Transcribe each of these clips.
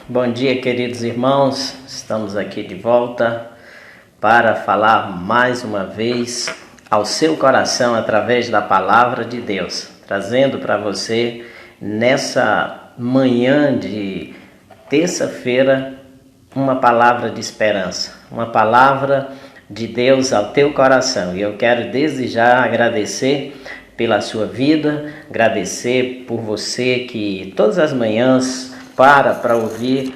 Bom dia, queridos irmãos. Estamos aqui de volta para falar mais uma vez ao seu coração através da palavra de Deus, trazendo para você nessa manhã de terça-feira uma palavra de esperança, uma palavra de Deus ao teu coração. E eu quero desde já agradecer pela sua vida, agradecer por você que todas as manhãs para ouvir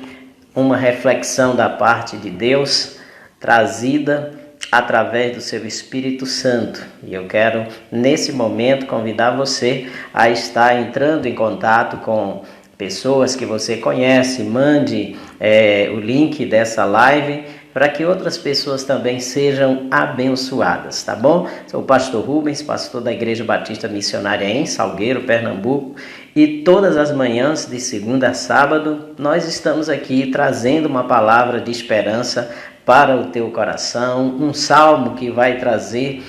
uma reflexão da parte de Deus trazida através do seu Espírito Santo. E eu quero nesse momento convidar você a estar entrando em contato com pessoas que você conhece. Mande o link dessa live para que outras pessoas também sejam abençoadas, tá bom? Sou o pastor Rubens, pastor da Igreja Batista Missionária em Salgueiro, Pernambuco, e todas as manhãs, de segunda a sábado, nós estamos aqui trazendo uma palavra de esperança para o teu coração, um salmo que vai trazer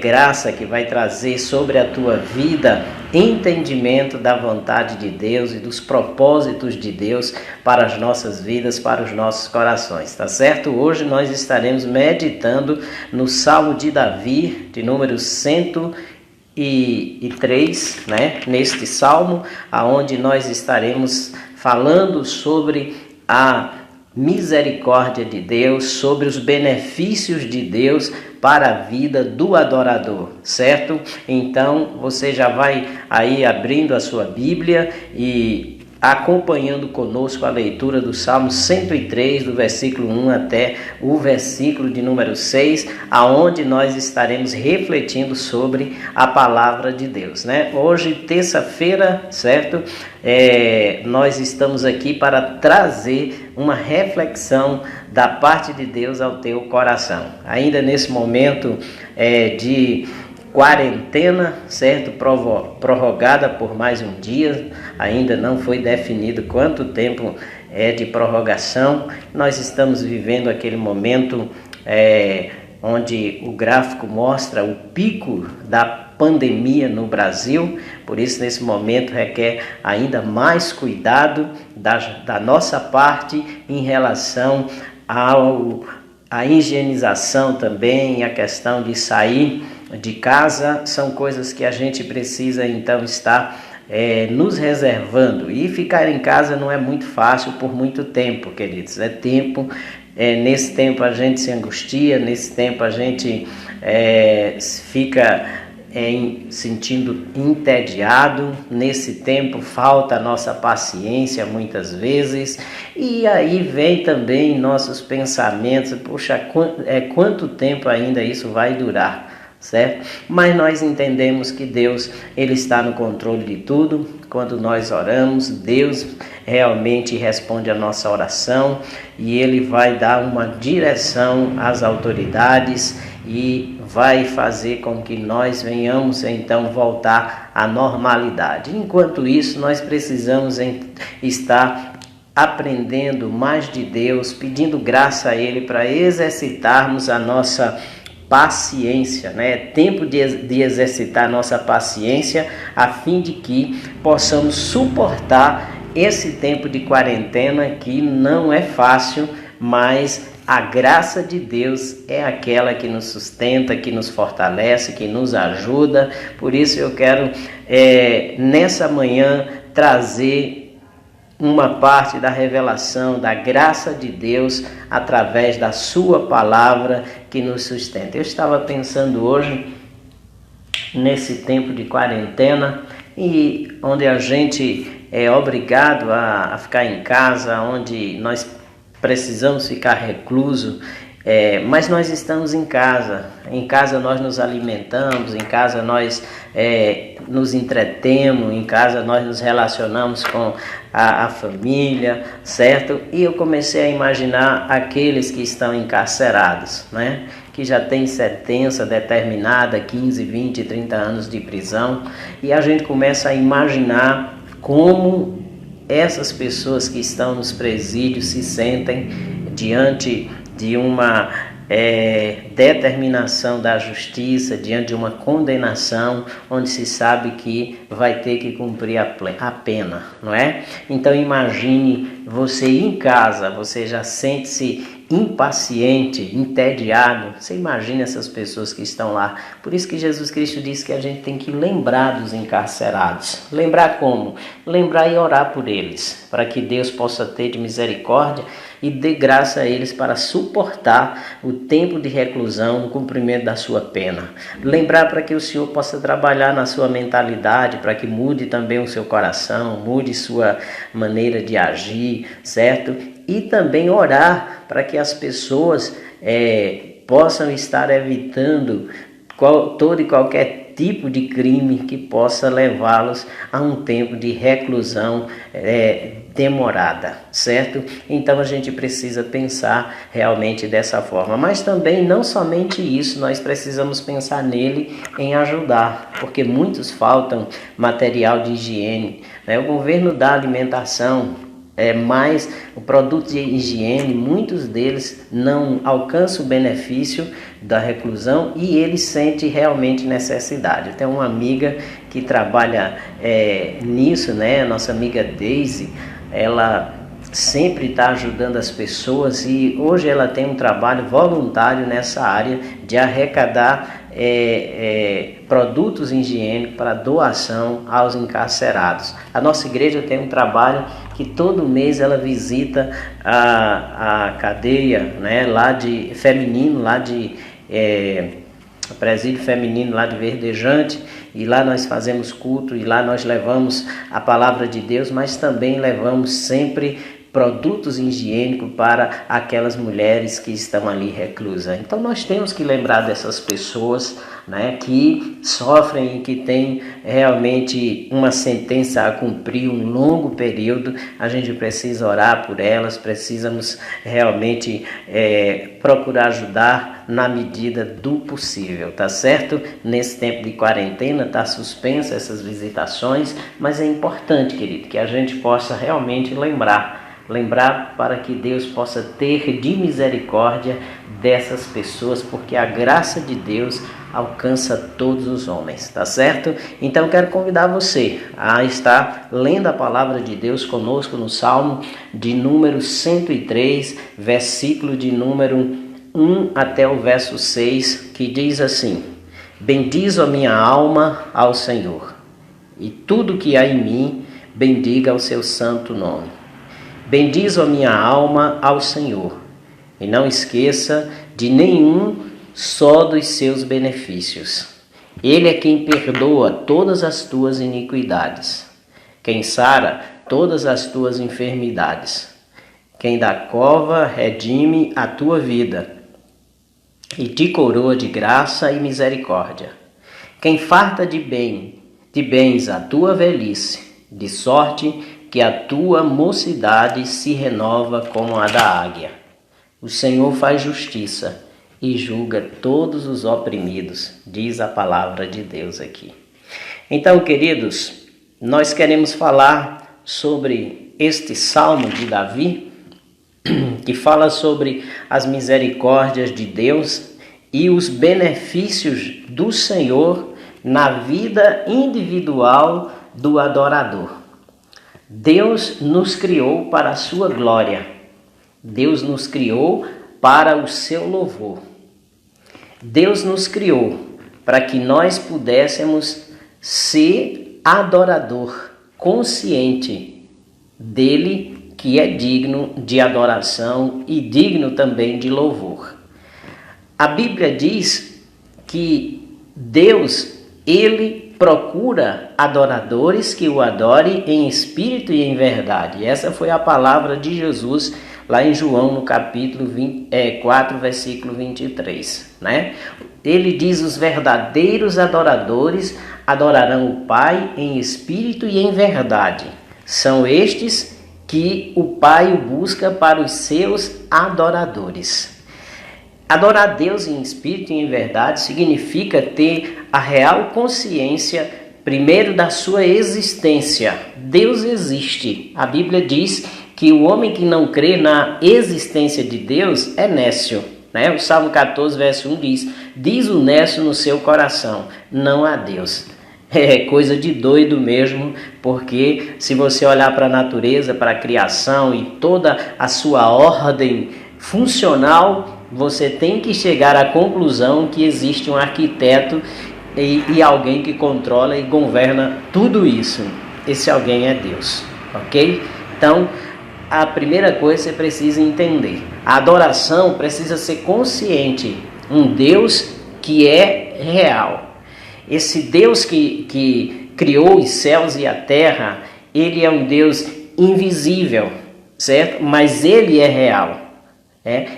graça, que vai trazer sobre a tua vida entendimento da vontade de Deus e dos propósitos de Deus para as nossas vidas, para os nossos corações, tá certo? Hoje nós estaremos meditando no Salmo de Davi, de número 103, né? Neste salmo, aonde nós estaremos falando sobre a misericórdia de Deus, sobre os benefícios de Deus para a vida do adorador, certo? Então você já vai aí abrindo a sua Bíblia e acompanhando conosco a leitura do Salmo 103, do versículo 1 até o versículo de número 6, aonde nós estaremos refletindo sobre a palavra de Deus, né? Hoje, terça-feira, certo? Nós estamos aqui para trazer uma reflexão da parte de Deus ao teu coração. Ainda nesse momento de quarentena, certo? Prorrogada por mais um dia, ainda não foi definido quanto tempo de prorrogação. Nós estamos vivendo aquele momento onde o gráfico mostra o pico da pandemia no Brasil, por isso nesse momento requer ainda mais cuidado da nossa parte em relação à higienização também, a questão de sair de casa, são coisas que a gente precisa então estar nos reservando, e ficar em casa não é muito fácil por muito tempo, queridos, nesse tempo a gente se angustia, nesse tempo a gente fica sentindo entediado, nesse tempo falta a nossa paciência muitas vezes, e aí vem também nossos pensamentos, puxa, quanto tempo ainda isso vai durar? Certo? Mas nós entendemos que Deus, Ele está no controle de tudo. Quando nós oramos, Deus realmente responde a nossa oração e Ele vai dar uma direção às autoridades e vai fazer com que nós venhamos então voltar à normalidade. Enquanto isso, nós precisamos estar aprendendo mais de Deus, pedindo graça a Ele para exercitarmos a nossa paciência, né? É tempo de exercitar nossa paciência a fim de que possamos suportar esse tempo de quarentena que não é fácil, mas a graça de Deus é aquela que nos sustenta, que nos fortalece, que nos ajuda. Por isso eu quero nessa manhã trazer uma parte da revelação da graça de Deus através da sua palavra que nos sustenta. Eu estava pensando hoje nesse tempo de quarentena e onde a gente é obrigado a ficar em casa, onde nós precisamos ficar recluso, mas nós estamos em casa nós nos alimentamos, em casa nós nos entretemos, em casa nós nos relacionamos com a família, certo? E eu comecei a imaginar aqueles que estão encarcerados, né? Que já tem sentença determinada, 15, 20, 30 anos de prisão, e a gente começa a imaginar como essas pessoas que estão nos presídios se sentem diante de uma determinação da justiça, diante de uma condenação, onde se sabe que vai ter que cumprir a pena, não é? Então imagine você em casa, você já sente-se impaciente, entediado. Você imagina essas pessoas que estão lá. Por isso que Jesus Cristo disse que a gente tem que lembrar dos encarcerados. Lembrar como? Lembrar e orar por eles, para que Deus possa ter de misericórdia e dê graça a eles para suportar o tempo de reclusão no cumprimento da sua pena. Lembrar para que o Senhor possa trabalhar na sua mentalidade, para que mude também o seu coração, mude sua maneira de agir, certo? E também orar para que as pessoas possam estar evitando todo e qualquer tipo de crime que possa levá-los a um tempo de reclusão demorada, certo? Então a gente precisa pensar realmente dessa forma, mas também não somente isso, nós precisamos pensar nele em ajudar, porque muitos faltam material de higiene, né? O governo dá alimentação, mas o produto de higiene, muitos deles não alcançam o benefício da reclusão e ele sente realmente necessidade. Eu tenho uma amiga que trabalha nisso, né? A nossa amiga Daisy, ela sempre está ajudando as pessoas e hoje ela tem um trabalho voluntário nessa área de arrecadar produtos higiênicos para doação aos encarcerados. A nossa igreja tem um trabalho que todo mês ela visita a cadeia, né, lá de feminino, lá de presídio feminino lá de Verdejante, e lá nós fazemos culto e lá nós levamos a palavra de Deus, mas também levamos sempre produtos higiênicos para aquelas mulheres que estão ali reclusas. Então nós temos que lembrar dessas pessoas, né, que sofrem e que têm realmente uma sentença a cumprir, um longo período. A gente precisa orar por elas, precisamos realmente procurar ajudar na medida do possível, tá certo? Nesse tempo de quarentena está suspensa essas visitações, mas é importante, querido, que a gente possa realmente lembrar para que Deus possa ter de misericórdia dessas pessoas, porque a graça de Deus alcança todos os homens, tá certo? Então eu quero convidar você a estar lendo a palavra de Deus conosco no Salmo de número 103, versículo de número 1 até o verso 6, que diz assim: bendiz a minha alma ao Senhor, e tudo que há em mim, bendiga o seu santo nome. Bendiz a minha alma ao Senhor, e não esqueça de nenhum só dos seus benefícios. Ele é quem perdoa todas as tuas iniquidades, quem sara todas as tuas enfermidades, quem da cova redime a tua vida e te coroa de graça e misericórdia, quem farta de bens a tua velhice, de sorte que a tua mocidade se renova como a da águia. O Senhor faz justiça e julga todos os oprimidos, diz a palavra de Deus aqui. Então, queridos, nós queremos falar sobre este Salmo de Davi, que fala sobre as misericórdias de Deus e os benefícios do Senhor na vida individual do adorador. Deus nos criou para a sua glória. Deus nos criou para o seu louvor. Deus nos criou para que nós pudéssemos ser adorador, consciente dele, que é digno de adoração e digno também de louvor. A Bíblia diz que Deus, ele procura adoradores que o adorem em espírito e em verdade. Essa foi a palavra de Jesus lá em João, no capítulo 4, versículo 23. Né? Ele diz: os verdadeiros adoradores adorarão o Pai em espírito e em verdade. São estes que o Pai o busca para os seus adoradores. Adorar Deus em espírito e em verdade significa ter a real consciência, primeiro, da sua existência. Deus existe. A Bíblia diz que o homem que não crê na existência de Deus é nécio, né? O Salmo 14, verso 1 diz o necio no seu coração, não há Deus. É coisa de doido mesmo, porque se você olhar para a natureza, para a criação e toda a sua ordem funcional, você tem que chegar à conclusão que existe um arquiteto e alguém que controla e governa tudo isso. Esse alguém é Deus, ok? Então, a primeira coisa que você precisa entender, a adoração precisa ser consciente, um Deus que é real. Esse Deus que criou os céus e a terra, ele é um Deus invisível, certo? Mas ele é real,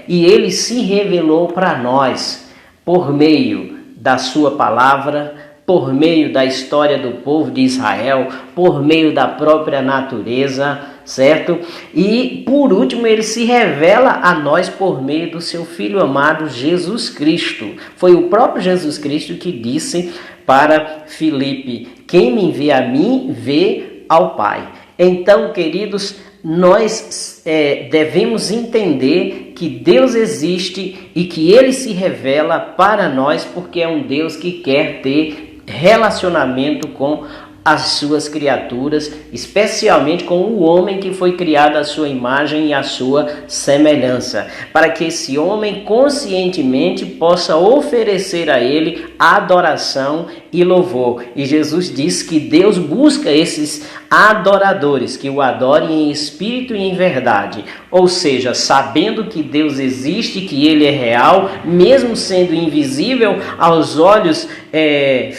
e ele se revelou para nós por meio da sua palavra, por meio da história do povo de Israel, por meio da própria natureza, certo? E por último, ele se revela a nós por meio do seu Filho amado Jesus Cristo. Foi o próprio Jesus Cristo que disse para Filipe: quem me envia a mim, vê ao Pai. Então, queridos, nós devemos entender que Deus existe e que ele se revela para nós porque é um Deus que quer ter relacionamento com as suas criaturas, especialmente com o homem que foi criado à sua imagem e à sua semelhança, para que esse homem conscientemente possa oferecer a ele adoração e louvor. E Jesus diz que Deus busca esses adoradores que o adorem em espírito e em verdade, ou seja, sabendo que Deus existe, que ele é real, mesmo sendo invisível aos olhos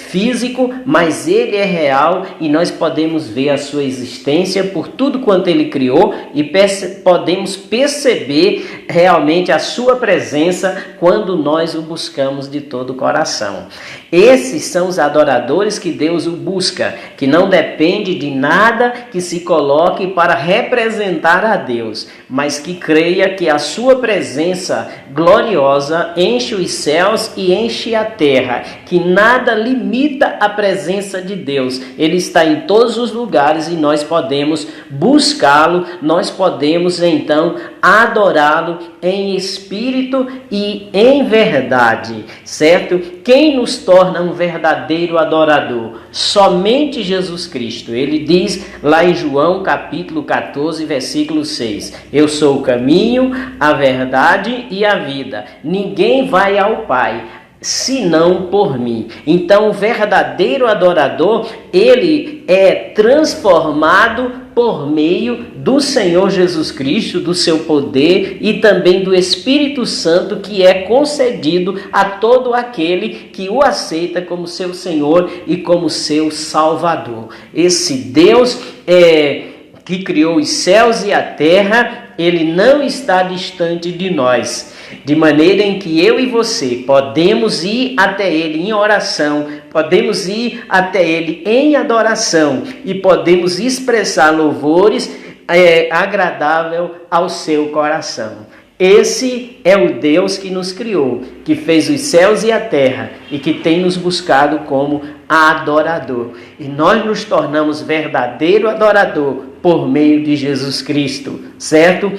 físico, mas ele é real e nós podemos ver a sua existência por tudo quanto ele criou e podemos perceber realmente a sua presença quando nós o buscamos de todo o coração. Esses são os adoradores que Deus o busca, que não depende de nada que se coloque para representar a Deus, mas que creia que a sua presença gloriosa enche os céus e enche a terra, que nada limita a presença de Deus. Ele está em todos os lugares e nós podemos buscá-lo, nós podemos então adorá-lo em espírito e em verdade, certo? Quem nos torna um verdadeiro adorador? Somente Jesus Cristo. Ele diz lá em João capítulo 14, versículo 6, eu sou o caminho, a verdade e a vida. Ninguém vai ao Pai senão por mim. Então o verdadeiro adorador, ele é transformado por meio do Senhor Jesus Cristo, do seu poder e também do Espírito Santo, que é concedido a todo aquele que o aceita como seu Senhor e como seu Salvador. Esse Deus que criou os céus e a terra, ele não está distante de nós, de maneira em que eu e você podemos ir até ele em oração, podemos ir até ele em adoração e podemos expressar louvores agradável ao seu coração. Esse é o Deus que nos criou, que fez os céus e a terra e que tem nos buscado como adorador. E nós nos tornamos verdadeiro adorador por meio de Jesus Cristo, certo?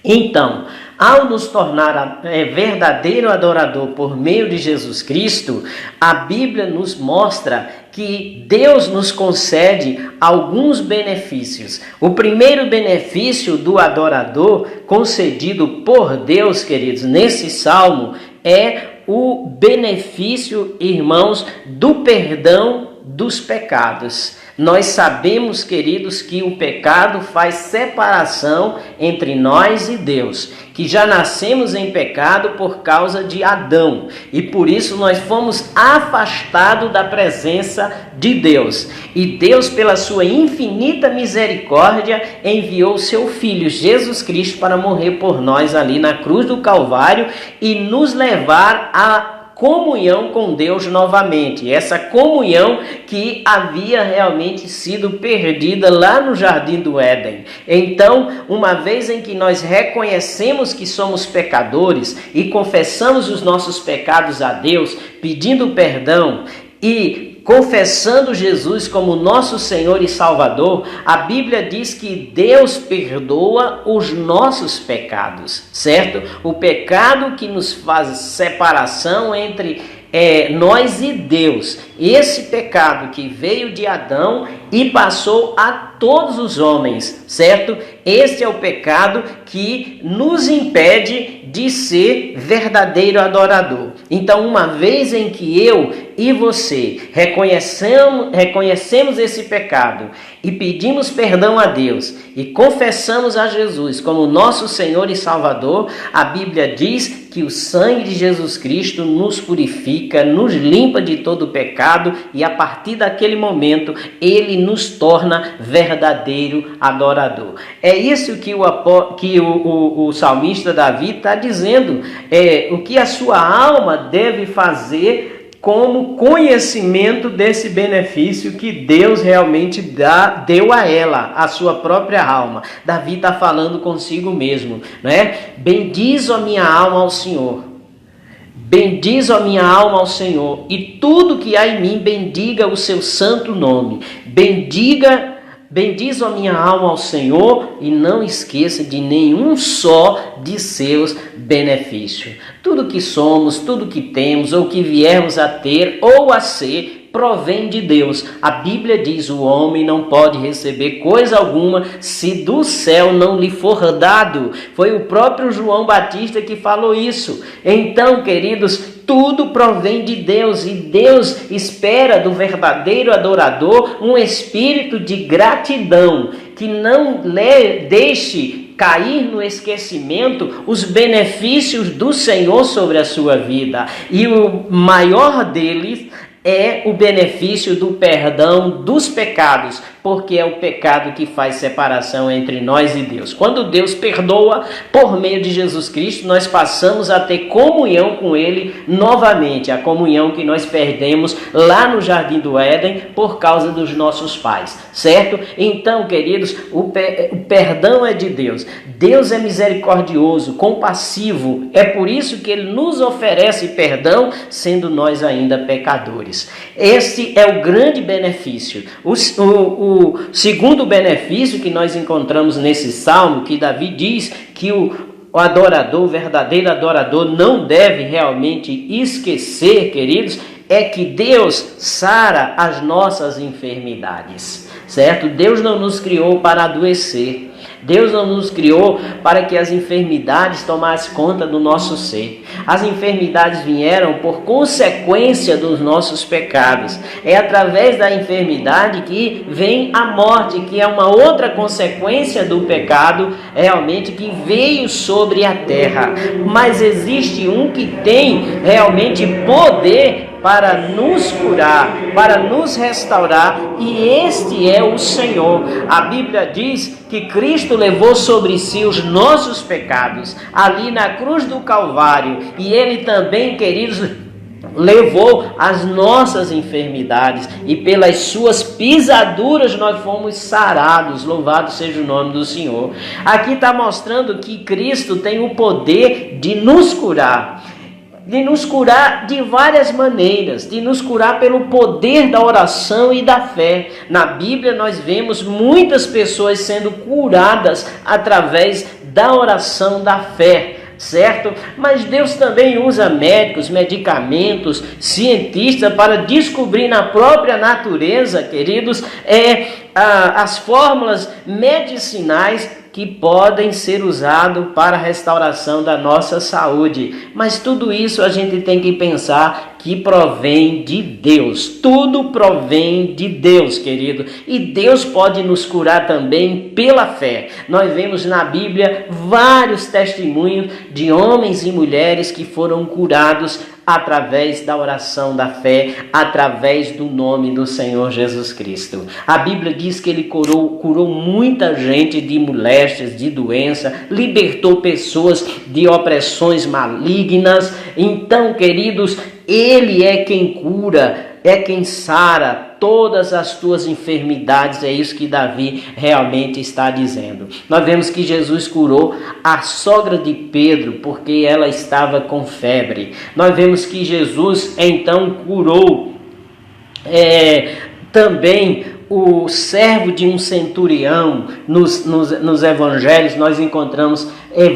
Então, ao nos tornar verdadeiro adorador por meio de Jesus Cristo, a Bíblia nos mostra que Deus nos concede alguns benefícios. O primeiro benefício do adorador concedido por Deus, queridos, nesse salmo, é o benefício, irmãos, do perdão dos pecados. Nós sabemos, queridos, que o pecado faz separação entre nós e Deus, que já nascemos em pecado por causa de Adão, e por isso nós fomos afastados da presença de Deus. E Deus, pela sua infinita misericórdia, enviou seu Filho, Jesus Cristo, para morrer por nós ali na cruz do Calvário e nos levar a comunhão com Deus novamente, essa comunhão que havia realmente sido perdida lá no Jardim do Éden. Então, uma vez em que nós reconhecemos que somos pecadores e confessamos os nossos pecados a Deus, pedindo perdão e confessando Jesus como nosso Senhor e Salvador, a Bíblia diz que Deus perdoa os nossos pecados, certo? O pecado que nos faz separação entre nós e Deus. Esse pecado que veio de Adão e passou a todos os homens, certo? Esse é o pecado que nos impede de ser verdadeiro adorador. Então, uma vez em que eu e você reconhecemos esse pecado e pedimos perdão a Deus e confessamos a Jesus como nosso Senhor e Salvador, a Bíblia diz que o sangue de Jesus Cristo nos purifica, nos limpa de todo pecado e a partir daquele momento ele nos torna verdadeiro adorador. É isso que o salmista Davi está dizendo, o que a sua alma deve fazer como conhecimento desse benefício que Deus realmente deu a ela, a sua própria alma. Davi está falando consigo mesmo, né? Bendiz a minha alma ao Senhor. Bendiz a minha alma ao Senhor, e tudo que há em mim bendiga o seu santo nome. Bendiz a minha alma ao Senhor e não esqueça de nenhum só de seus benefícios. Tudo que somos, tudo que temos ou que viermos a ter ou a ser, provém de Deus. A Bíblia diz: o homem não pode receber coisa alguma se do céu não lhe for dado. Foi o próprio João Batista que falou isso. Então, queridos, tudo provém de Deus e Deus espera do verdadeiro adorador um espírito de gratidão, que não deixe cair no esquecimento os benefícios do Senhor sobre a sua vida. E o maior deles é o benefício do perdão dos pecados, porque é o pecado que faz separação entre nós e Deus. Quando Deus perdoa, por meio de Jesus Cristo, nós passamos a ter comunhão com Ele novamente, a comunhão que nós perdemos lá no Jardim do Éden por causa dos nossos pais, certo? Então, queridos, o perdão é de Deus. Deus é misericordioso, compassivo, é por isso que Ele nos oferece perdão, sendo nós ainda pecadores. Esse é o grande benefício. O segundo benefício que nós encontramos nesse salmo, que Davi diz que o adorador, o verdadeiro adorador, não deve realmente esquecer, queridos, é que Deus sara as nossas enfermidades, certo? Deus não nos criou para adoecer. Deus não nos criou para que as enfermidades tomassem conta do nosso ser. As enfermidades vieram por consequência dos nossos pecados. É através da enfermidade que vem a morte, que é uma outra consequência do pecado, realmente, que veio sobre a terra. Mas existe um que tem realmente poder para nos curar, para nos restaurar, e este é o Senhor. A Bíblia diz que Cristo levou sobre si os nossos pecados, ali na cruz do Calvário, e Ele também, queridos, levou as nossas enfermidades, e pelas suas pisaduras nós fomos sarados. Louvado seja o nome do Senhor. Aqui está mostrando que Cristo tem o poder de nos curar de várias maneiras, de nos curar pelo poder da oração e da fé. Na Bíblia nós vemos muitas pessoas sendo curadas através da oração da fé, certo? Mas Deus também usa médicos, medicamentos, cientistas para descobrir na própria natureza, queridos, as fórmulas medicinais que podem ser usados para a restauração da nossa saúde. Mas tudo isso a gente tem que pensar que provém de Deus. Tudo provém de Deus, querido. E Deus pode nos curar também pela fé. Nós vemos na Bíblia vários testemunhos de homens e mulheres que foram curados através da oração da fé, através do nome do Senhor Jesus Cristo. A Bíblia diz que Ele curou muita gente de moléstias, de doença, libertou pessoas de opressões malignas. Então, queridos, Ele é quem cura, é quem sara todas as tuas enfermidades. É isso que Davi realmente está dizendo. Nós vemos que Jesus curou a sogra de Pedro porque ela estava com febre. Nós vemos que Jesus então curou Também o servo de um centurião, nos evangelhos nós encontramos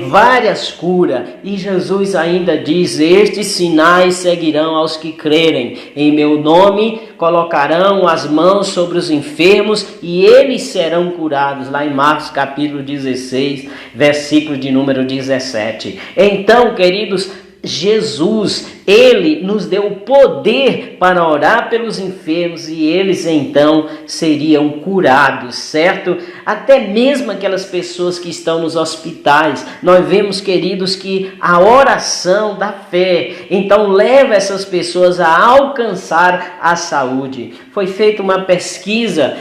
várias curas, e Jesus ainda diz: estes sinais seguirão aos que crerem, em meu nome colocarão as mãos sobre os enfermos e eles serão curados, lá em Marcos capítulo 16, versículo de número 17. Então, queridos, Jesus, Ele nos deu o poder para orar pelos enfermos e eles então seriam curados, certo? Até mesmo aquelas pessoas que estão nos hospitais, nós vemos, queridos, que a oração da fé, então leva essas pessoas a alcançar a saúde. Foi feita uma pesquisa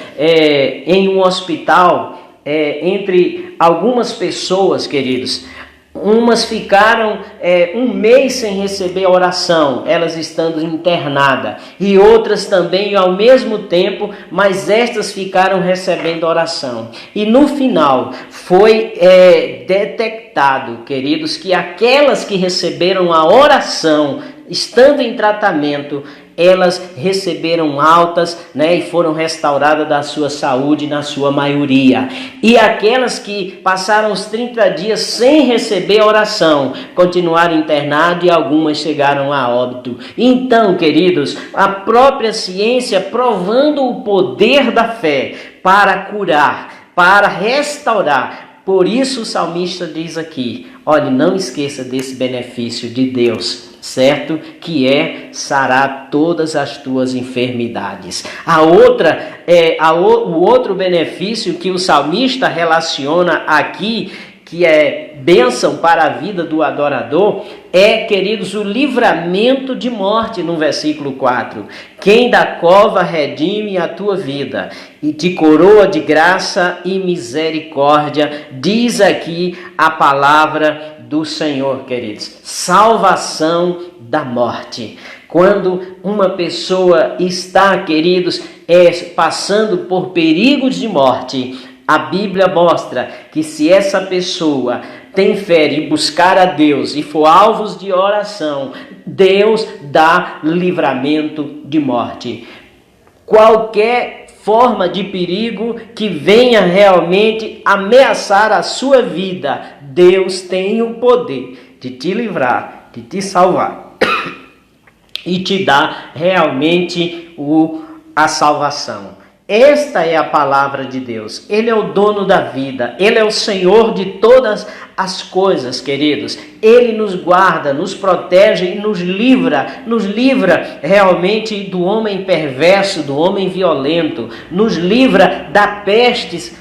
em um hospital entre algumas pessoas, queridos. Umas ficaram um mês sem receber oração, elas estando internadas, e outras também ao mesmo tempo, mas estas ficaram recebendo oração. E no final foi detectado, queridos, que aquelas que receberam a oração, estando em tratamento, elas receberam altas, e foram restauradas da sua saúde na sua maioria. E aquelas que passaram os 30 dias sem receber oração, continuaram internadas e algumas chegaram a óbito. Então, queridos, a própria ciência provando o poder da fé para curar, para restaurar. Por isso o salmista diz aqui: olhe, não esqueça desse benefício de Deus, certo? Que sarar todas as tuas enfermidades. O outro benefício que o salmista relaciona aqui, que é bênção para a vida do adorador, queridos, o livramento de morte, no versículo 4. Quem da cova redime a tua vida e te coroa de graça e misericórdia, diz aqui a palavra do Senhor, queridos. Salvação da morte. Quando uma pessoa está, queridos, passando por perigos de morte, a Bíblia mostra que se essa pessoa tem fé e buscar a Deus e for alvos de oração, Deus dá livramento de morte. Qualquer forma de perigo que venha realmente ameaçar a sua vida, Deus tem o poder de te livrar, de te salvar e te dar realmente a salvação. Esta é a palavra de Deus. Ele é o dono da vida. Ele é o Senhor de todas as coisas, queridos. Ele nos guarda, nos protege e nos livra realmente do homem perverso, do homem violento, nos livra da peste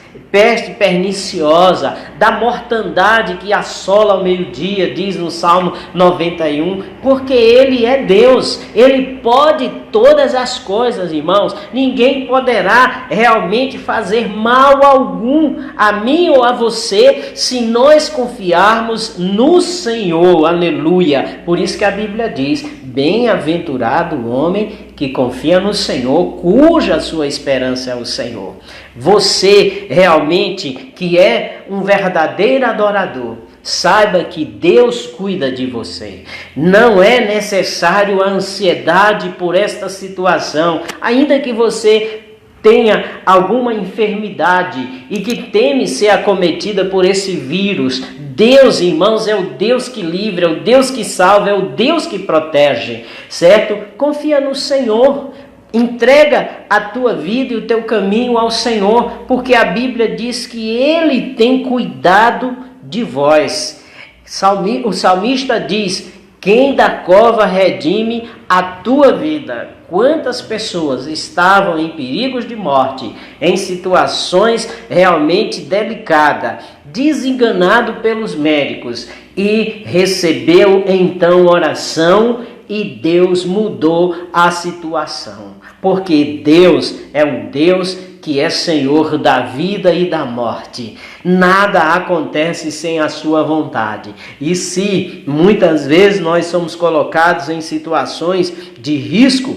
perniciosa, da mortandade que assola ao meio-dia, diz no Salmo 91, porque Ele é Deus, Ele pode todas as coisas, irmãos. Ninguém poderá realmente fazer mal algum a mim ou a você, se nós confiarmos no Senhor, aleluia. Por isso que a Bíblia diz: bem-aventurado o homem que confia no Senhor, cuja sua esperança é o Senhor. Você realmente que é um verdadeiro adorador, saiba que Deus cuida de você. Não é necessário a ansiedade por esta situação, ainda que você tenha alguma enfermidade e que teme ser acometida por esse vírus. Deus, irmãos, é o Deus que livra, é o Deus que salva, é o Deus que protege, certo? Confia no Senhor, entrega a tua vida e o teu caminho ao Senhor, porque a Bíblia diz que Ele tem cuidado de vós. O salmista diz: quem da cova redime a tua vida. Quantas pessoas estavam em perigos de morte, em situações realmente delicadas, desenganado pelos médicos, e recebeu então oração e Deus mudou a situação. Porque Deus é um Deus que é Senhor da vida e da morte. Nada acontece sem a sua vontade. E se muitas vezes nós somos colocados em situações de risco,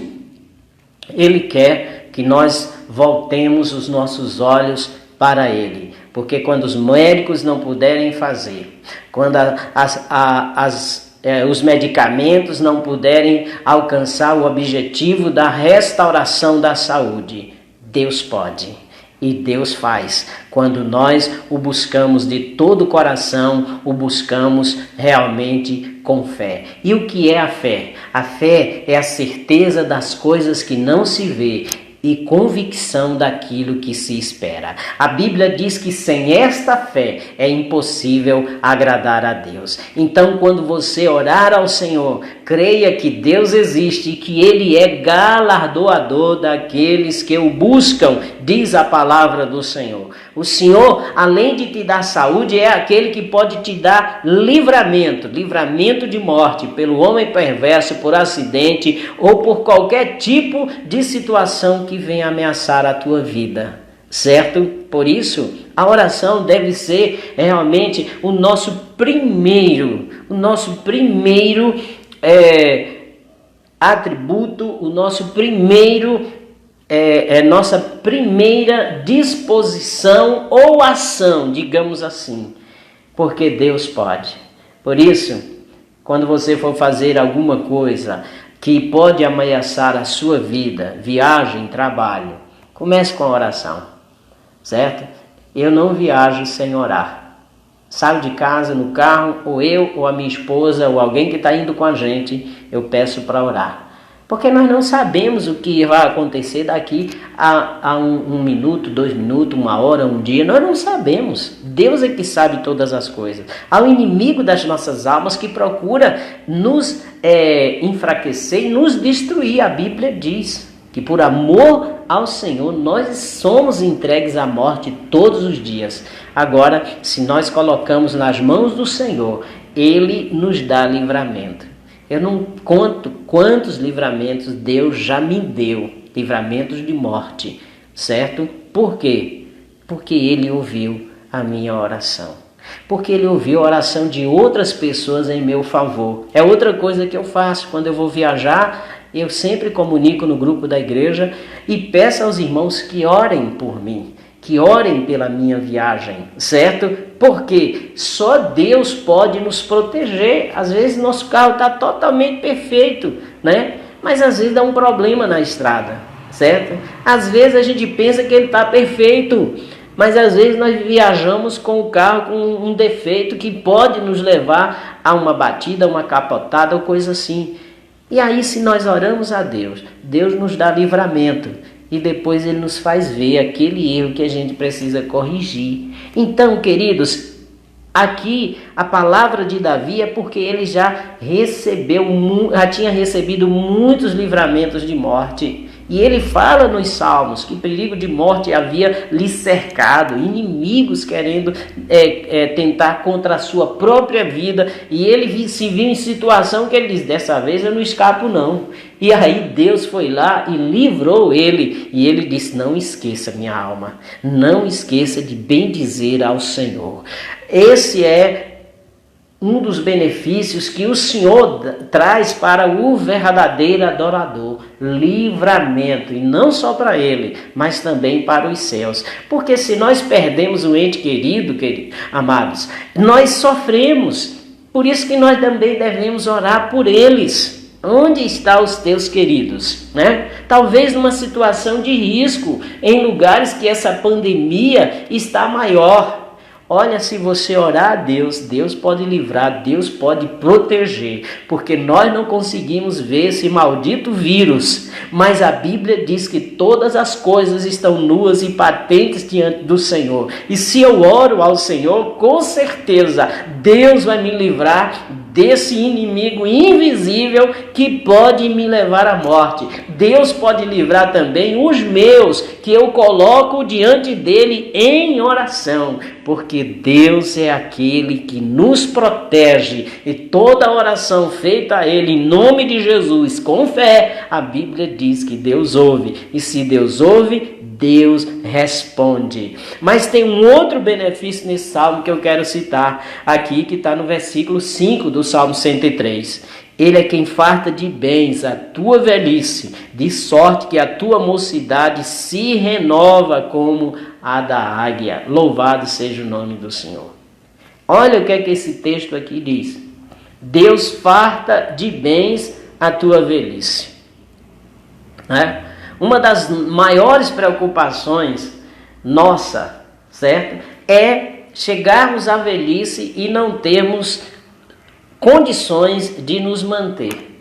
Ele quer que nós voltemos os nossos olhos para Ele. Porque quando os médicos não puderem fazer, quando as os medicamentos não puderem alcançar o objetivo da restauração da saúde. Deus pode. E Deus faz, quando nós o buscamos de todo o coração, o buscamos realmente com fé. E o que é a fé? A fé é a certeza das coisas que não se vê e convicção daquilo que se espera. A Bíblia diz que sem esta fé é impossível agradar a Deus. Então, quando você orar ao Senhor, creia que Deus existe e que Ele é galardoador daqueles que o buscam, diz a palavra do Senhor. O Senhor, além de te dar saúde, é aquele que pode te dar livramento de morte pelo homem perverso, por acidente ou por qualquer tipo de situação que venha ameaçar a tua vida, certo? Por isso, a oração deve ser realmente o nosso primeiro atributo, o nosso primeiro nossa primeira disposição ou ação, digamos assim, porque Deus pode. Por isso, quando você for fazer alguma coisa que pode ameaçar a sua vida, viagem, trabalho, comece com a oração, certo? Eu não viajo sem orar. Saio de casa no carro, ou eu, ou a minha esposa, ou alguém que está indo com a gente, eu peço para orar. Porque nós não sabemos o que vai acontecer daqui a um minuto, 2 minutos, 1 hora, 1 dia. Nós não sabemos. Deus é que sabe todas as coisas. Há o inimigo das nossas almas que procura nos enfraquecer e nos destruir. A Bíblia diz que por amor ao Senhor nós somos entregues à morte todos os dias. Agora, se nós colocamos nas mãos do Senhor, Ele nos dá livramento. Eu não conto quantos livramentos Deus já me deu, livramentos de morte, certo? Por quê? Porque Ele ouviu a minha oração. Porque Ele ouviu a oração de outras pessoas em meu favor. É outra coisa que eu faço quando eu vou viajar, eu sempre comunico no grupo da igreja e peço aos irmãos que orem por mim, que orem pela minha viagem, certo? Porque só Deus pode nos proteger. Às vezes nosso carro está totalmente perfeito, né? Mas às vezes dá um problema na estrada, certo? Às vezes a gente pensa que ele está perfeito, mas às vezes nós viajamos com o carro com um defeito que pode nos levar a uma batida, uma capotada ou coisa assim. E aí, se nós oramos a Deus, Deus nos dá livramento. E depois Ele nos faz ver aquele erro que a gente precisa corrigir. Então, queridos, aqui a palavra de Davi é porque ele já tinha recebido muitos livramentos de morte. E ele fala nos Salmos que perigo de morte havia lhe cercado, inimigos querendo tentar contra a sua própria vida. E ele se viu em situação que ele diz, dessa vez eu não escapo não. E aí Deus foi lá e livrou ele. E ele disse, não esqueça minha alma, não esqueça de bendizer ao Senhor. Esse é um dos benefícios que o Senhor traz para o verdadeiro adorador, livramento, e não só para ele, mas também para os céus. Porque se nós perdemos um ente querido, amados, nós sofremos. Por isso que nós também devemos orar por eles. Onde estão os teus queridos, né? Talvez numa situação de risco, em lugares que essa pandemia está maior. Olha, se você orar a Deus, Deus pode livrar, Deus pode proteger, porque nós não conseguimos ver esse maldito vírus, mas a Bíblia diz que todas as coisas estão nuas e patentes diante do Senhor. E se eu oro ao Senhor, com certeza Deus vai me livrar desse inimigo invisível que pode me levar à morte. Deus pode livrar também os meus, que eu coloco diante dele em oração, porque Deus é aquele que nos protege, e toda oração feita a ele em nome de Jesus, com fé, a Bíblia diz que Deus ouve, e se Deus ouve, Deus responde. Mas tem um outro benefício nesse salmo que eu quero citar aqui, que está no versículo 5 do Salmo 103. Ele é quem farta de bens a tua velhice, de sorte que a tua mocidade se renova como a da águia. Louvado seja o nome do Senhor. Olha o que é que esse texto aqui diz. Deus farta de bens a tua velhice. Né? Uma das maiores preocupações nossa, certo? É chegarmos à velhice e não termos condições de nos manter.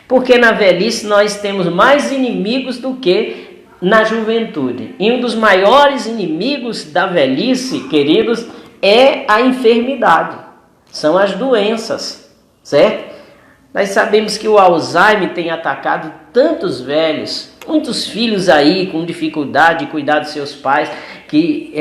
Porque na velhice nós temos mais inimigos do que na juventude. E um dos maiores inimigos da velhice, queridos, é a enfermidade. São as doenças, certo? Nós sabemos que o Alzheimer tem atacado tantos velhos, muitos filhos aí com dificuldade de cuidar dos seus pais que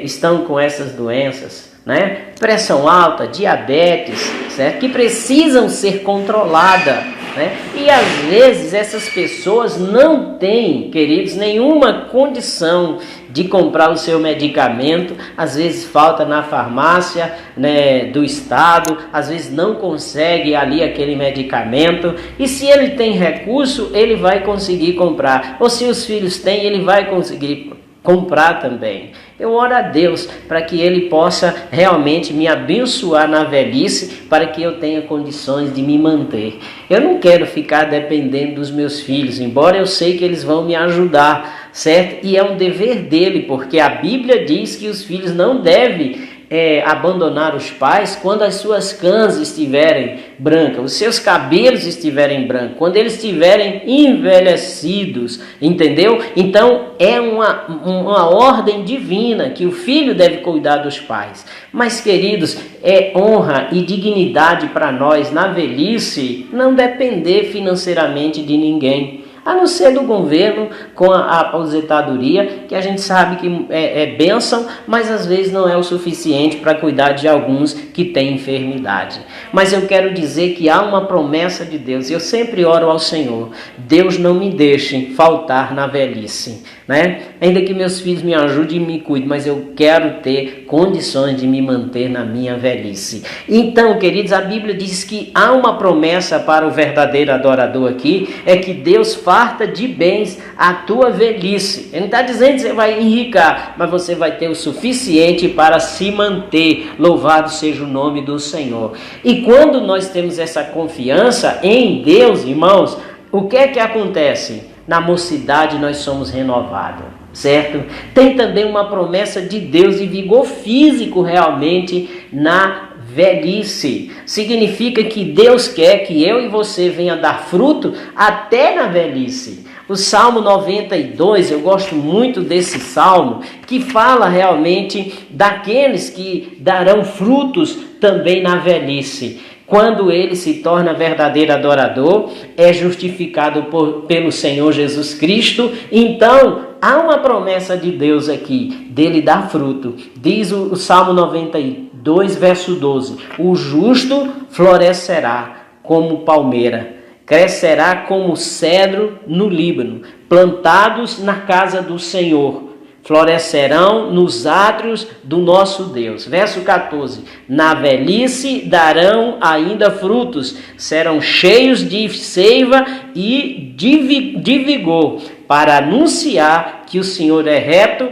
estão com essas doenças, né? Pressão alta, diabetes, certo? Que precisam ser controladas, né? E às vezes essas pessoas não têm, queridos, nenhuma condição de comprar o seu medicamento, às vezes falta na farmácia, né, do estado, às vezes não consegue ali aquele medicamento, e se ele tem recurso, ele vai conseguir comprar, ou se os filhos têm, ele vai conseguir comprar também. Eu oro a Deus para que Ele possa realmente me abençoar na velhice, para que eu tenha condições de me manter. Eu não quero ficar dependendo dos meus filhos, embora eu sei que eles vão me ajudar, certo? E é um dever dele, porque a Bíblia diz que os filhos não devem abandonar os pais quando as suas cãs estiverem brancas, os seus cabelos estiverem brancos, quando eles estiverem envelhecidos, entendeu? Então é uma ordem divina que o filho deve cuidar dos pais. Mas, queridos, é honra e dignidade para nós na velhice não depender financeiramente de ninguém, a não ser do governo com a aposentadoria, que a gente sabe que é bênção, mas às vezes não é o suficiente para cuidar de alguns que têm enfermidade. Mas eu quero dizer que há uma promessa de Deus, e eu sempre oro ao Senhor: Deus não me deixe faltar na velhice, né? Ainda que meus filhos me ajudem e me cuidem, mas eu quero ter condições de me manter na minha velhice. Então, queridos, a Bíblia diz que há uma promessa para o verdadeiro adorador aqui, é que Deus farta de bens a tua velhice. Ele não está dizendo que você vai enricar, mas você vai ter o suficiente para se manter. Louvado seja o nome do Senhor. E quando nós temos essa confiança em Deus, irmãos, o que é que acontece? Na mocidade nós somos renovados, certo? Tem também uma promessa de Deus de vigor físico realmente na velhice. Significa que Deus quer que eu e você venha dar fruto até na velhice. O Salmo 92, eu gosto muito desse salmo, que fala realmente daqueles que darão frutos também na velhice. Quando ele se torna verdadeiro adorador, é justificado pelo Senhor Jesus Cristo. Então, há uma promessa de Deus aqui, dele dar fruto. Diz o Salmo 92, verso 12: o justo florescerá como palmeira, crescerá como cedro no Líbano, plantados na casa do Senhor. Florescerão nos átrios do nosso Deus. Verso 14. Na velhice darão ainda frutos, serão cheios de seiva e de vigor, para anunciar que o Senhor é reto,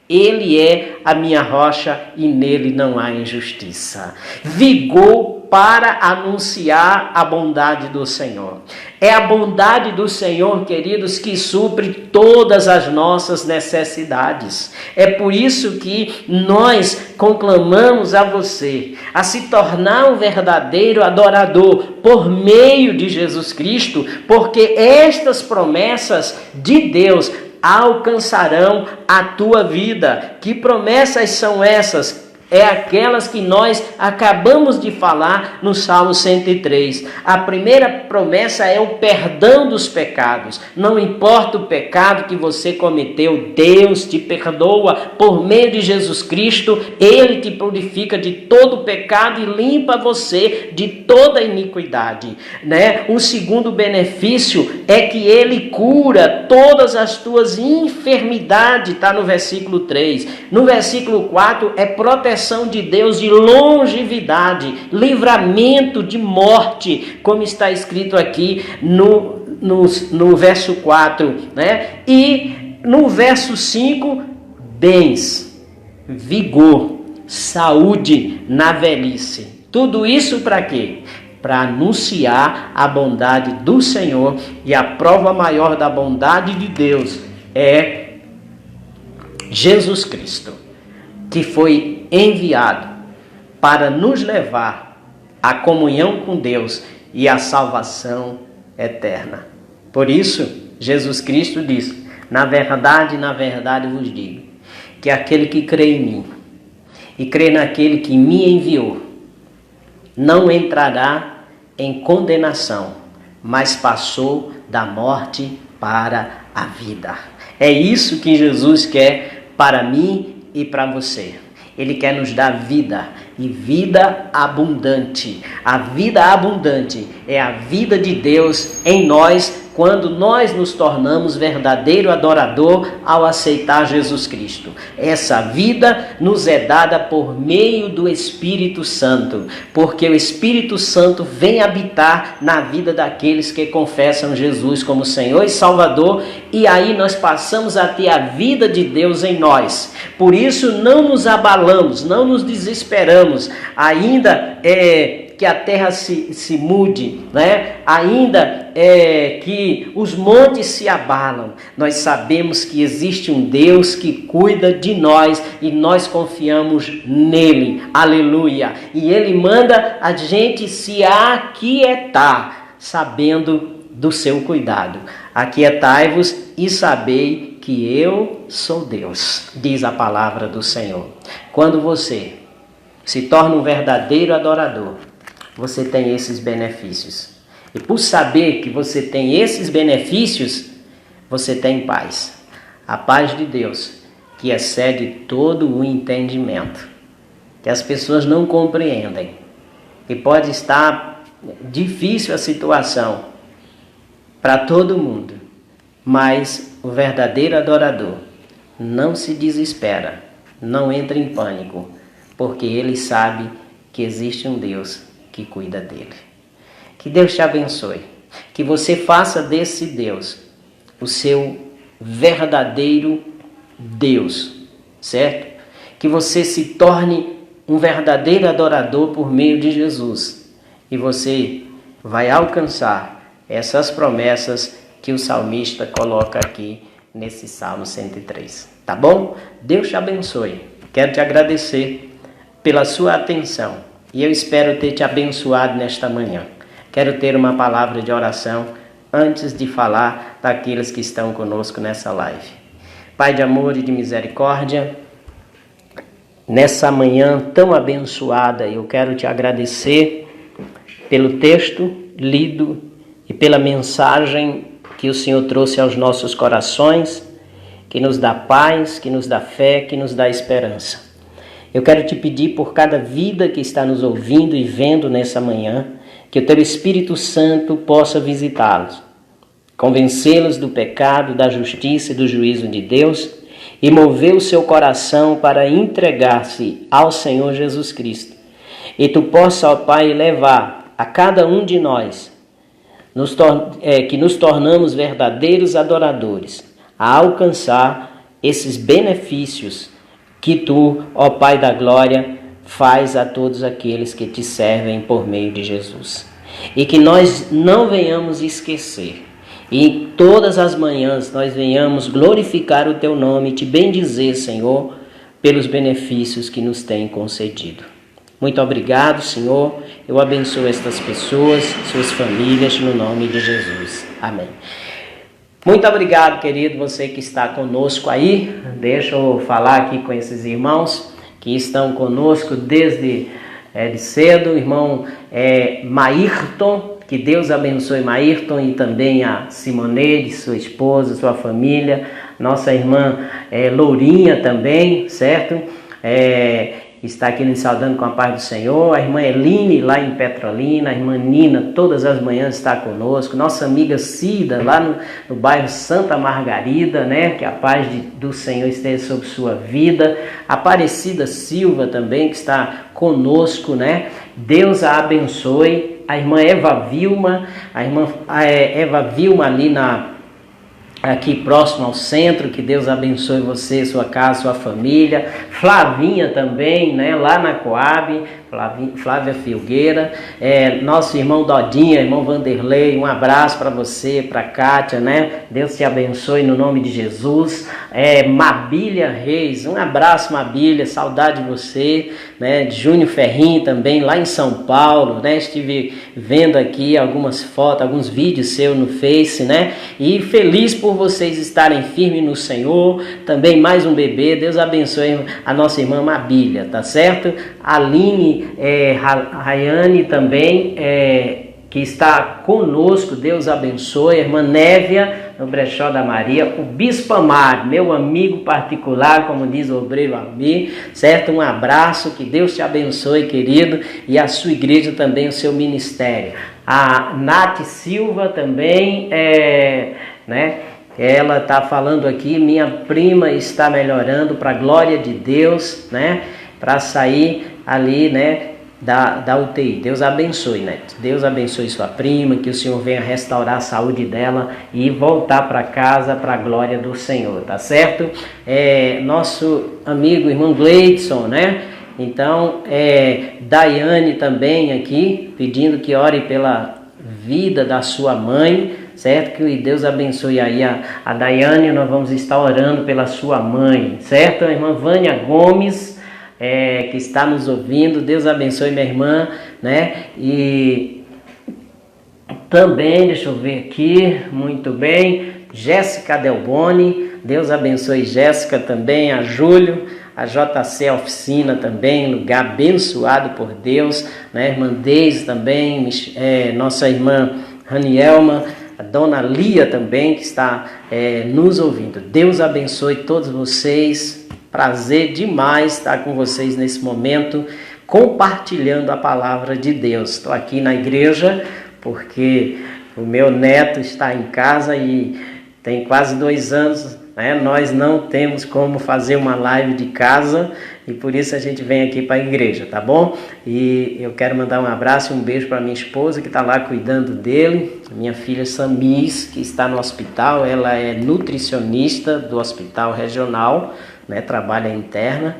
Ele é a minha rocha e nele não há injustiça. Vigor para anunciar a bondade do Senhor. É a bondade do Senhor, queridos, que supre todas as nossas necessidades. É por isso que nós conclamamos a você a se tornar um verdadeiro adorador por meio de Jesus Cristo, porque estas promessas de Deus alcançarão a tua vida. Que promessas são essas? É aquelas que nós acabamos de falar no Salmo 103. A primeira promessa é o perdão dos pecados. Não importa o pecado que você cometeu, Deus te perdoa por meio de Jesus Cristo. Ele te purifica de todo pecado e limpa você de toda iniquidade, né? O segundo benefício é que Ele cura todas as tuas enfermidades, está no versículo 3. No versículo 4 é proteção de Deus de longevidade, livramento de morte, como está escrito aqui no verso 4, né? E no verso 5, bens, vigor, saúde na velhice. Tudo isso para quê? para anunciar a bondade do Senhor, e a prova maior da bondade de Deus é Jesus Cristo, que foi enviado para nos levar à comunhão com Deus e à salvação eterna. Por isso, Jesus Cristo diz: na verdade vos digo, que aquele que crê em mim e crê naquele que me enviou, não entrará em condenação, mas passou da morte para a vida. É isso que Jesus quer para mim e para você. Ele quer nos dar vida, e vida abundante. A vida abundante é a vida de Deus em nós, quando nós nos tornamos verdadeiro adorador ao aceitar Jesus Cristo. Essa vida nos é dada por meio do Espírito Santo, porque o Espírito Santo vem habitar na vida daqueles que confessam Jesus como Senhor e Salvador, e aí nós passamos a ter a vida de Deus em nós. Por isso não nos abalamos, não nos desesperamos, ainda que a terra se mude, né? Ainda que os montes se abalam, nós sabemos que existe um Deus que cuida de nós e nós confiamos nele, aleluia, e ele manda a gente se aquietar, sabendo do seu cuidado. Aquietai-vos e sabei que eu sou Deus, diz a palavra do Senhor. Quando você se torna um verdadeiro adorador, você tem esses benefícios. E por saber que você tem esses benefícios, você tem paz. A paz de Deus, que excede todo o entendimento, que as pessoas não compreendem. E pode estar difícil a situação para todo mundo, mas o verdadeiro adorador não se desespera, não entra em pânico, porque ele sabe que existe um Deus que cuida dele. Que Deus te abençoe, que você faça desse Deus o seu verdadeiro Deus, certo? Que você se torne um verdadeiro adorador por meio de Jesus, e você vai alcançar essas promessas que o salmista coloca aqui nesse Salmo 103, tá bom? Deus te abençoe. Quero te agradecer pela sua atenção, e eu espero ter te abençoado nesta manhã. Quero ter uma palavra de oração antes de falar daqueles que estão conosco nessa live. Pai de amor e de misericórdia, nessa manhã tão abençoada, eu quero te agradecer pelo texto lido e pela mensagem que o Senhor trouxe aos nossos corações, que nos dá paz, que nos dá fé, que nos dá esperança. Eu quero te pedir por cada vida que está nos ouvindo e vendo nessa manhã, que o teu Espírito Santo possa visitá-los, convencê-los do pecado, da justiça e do juízo de Deus, e mover o seu coração para entregar-se ao Senhor Jesus Cristo. E tu possa, ó Pai, levar a cada um de nós, que nos tornamos verdadeiros adoradores, a alcançar esses benefícios que tu, ó Pai da glória, faz a todos aqueles que te servem por meio de Jesus. E que nós não venhamos esquecer, e todas as manhãs nós venhamos glorificar o teu nome e te bendizer, Senhor, pelos benefícios que nos tem concedido. Muito obrigado, Senhor. Eu abençoo estas pessoas, suas famílias, no nome de Jesus. Amém. Muito obrigado, querido, você que está conosco aí. Deixa eu falar aqui com esses irmãos que estão conosco desde de cedo. O irmão Maírton, que Deus abençoe Maírton, e também a Simoneide, sua esposa, sua família. Nossa irmã Lourinha também, certo? Está aqui nos saudando com a paz do Senhor. A irmã Eline, lá em Petrolina. A irmã Nina, todas as manhãs está conosco. Nossa amiga Cida, lá no bairro Santa Margarida, né? Que a paz do Senhor esteja sobre sua vida. Aparecida Silva também, que está conosco, né? Deus a abençoe. A irmã Eva Vilma ali aqui próximo ao centro, que Deus abençoe você, sua casa, sua família. Flavinha também, né, lá na Coab, Flávia Filgueira, nosso irmão Dodinha, irmão Vanderlei, um abraço para você, para Kátia, né, Deus te abençoe no nome de Jesus. Mabília Reis, um abraço, Mabília, saudade de você, né, Júnior Ferrinho também, lá em São Paulo, né, estive vendo aqui algumas fotos, alguns vídeos seus no Face, né, e feliz por vocês estarem firmes no Senhor. Também mais um bebê, Deus abençoe a nossa irmã Mabília, tá certo? Aline Rayane também, que está conosco, Deus abençoe. A irmã Névia, no Brechó da Maria. O Bispo Amaro, meu amigo particular, como diz o obreiro Almir, certo? Um abraço, que Deus te abençoe, querido, e a sua igreja também, o seu ministério. A Nath Silva também, né? Ela está falando aqui, minha prima está melhorando para a glória de Deus, né? Para sair ali, né, da UTI. Deus abençoe, né? Deus abençoe sua prima, que o Senhor venha restaurar a saúde dela e voltar para casa para a glória do Senhor, tá certo? Nosso amigo irmão Gleidson, né? Então, Daiane também aqui, pedindo que ore pela vida da sua mãe, certo? Que Deus abençoe aí a Daiane. Nós vamos estar orando pela sua mãe, certo? A irmã Vânia Gomes, que está nos ouvindo, Deus abençoe minha irmã, né? E também, deixa eu ver aqui, muito bem, Jéssica Delboni, Deus abençoe Jéssica também, a Júlio, a JC Oficina também, lugar abençoado por Deus, né? Irmã Deise também, nossa irmã Ranielma, a dona Lia também, que está nos ouvindo. Deus abençoe todos vocês. Prazer demais estar com vocês nesse momento, compartilhando a palavra de Deus. Estou aqui na igreja porque o meu neto está em casa e tem quase 2 anos, né? Nós não temos como fazer uma live de casa e por isso a gente vem aqui para a igreja, tá bom? E eu quero mandar um abraço e um beijo para minha esposa que está lá cuidando dele, minha filha Samis, que está no hospital. Ela é nutricionista do hospital regional, né, trabalha interna,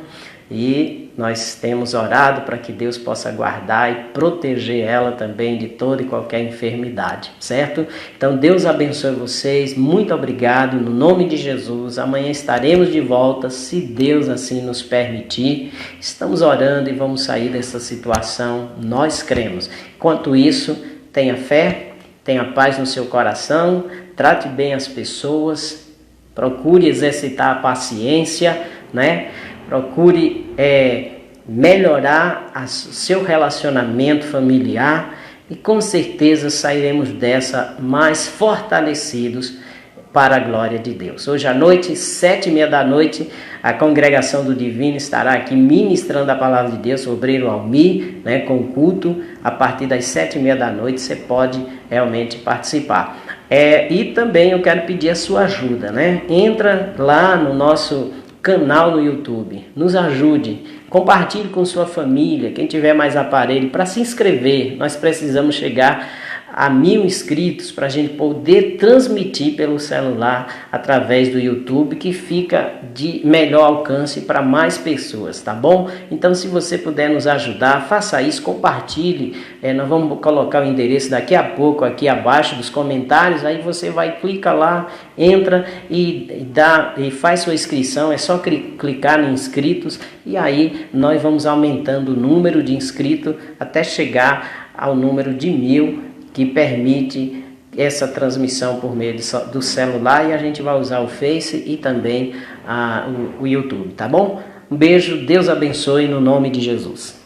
e nós temos orado para que Deus possa guardar e proteger ela também de toda e qualquer enfermidade, certo? Então Deus abençoe vocês, muito obrigado, no nome de Jesus. Amanhã estaremos de volta, se Deus assim nos permitir. Estamos orando e vamos sair dessa situação, nós cremos. Enquanto isso, tenha fé, tenha paz no seu coração, trate bem as pessoas, procure exercitar a paciência, né? Procure melhorar o seu relacionamento familiar e com certeza sairemos dessa mais fortalecidos para a glória de Deus. Hoje à noite, 7h30 da noite, a congregação do Divino estará aqui ministrando a palavra de Deus, o obreiro Almir, né, com culto. A partir das 7h30 da noite você pode realmente participar. E também eu quero pedir a sua ajuda, né? Entra lá no nosso canal no YouTube, nos ajude, compartilhe com sua família, quem tiver mais aparelho, para se inscrever. Nós precisamos chegar a 1000 inscritos para a gente poder transmitir pelo celular através do YouTube, que fica de melhor alcance para mais pessoas, tá bom? Então, se você puder nos ajudar, faça isso, compartilhe. Nós vamos colocar o endereço daqui a pouco aqui abaixo dos comentários. Aí você vai, clica lá, entra e faz sua inscrição. É só clicar em inscritos e aí nós vamos aumentando o número de inscritos até chegar ao número de 1000, que permite essa transmissão por meio do celular, e a gente vai usar o Face e também o YouTube, tá bom? Um beijo, Deus abençoe no nome de Jesus.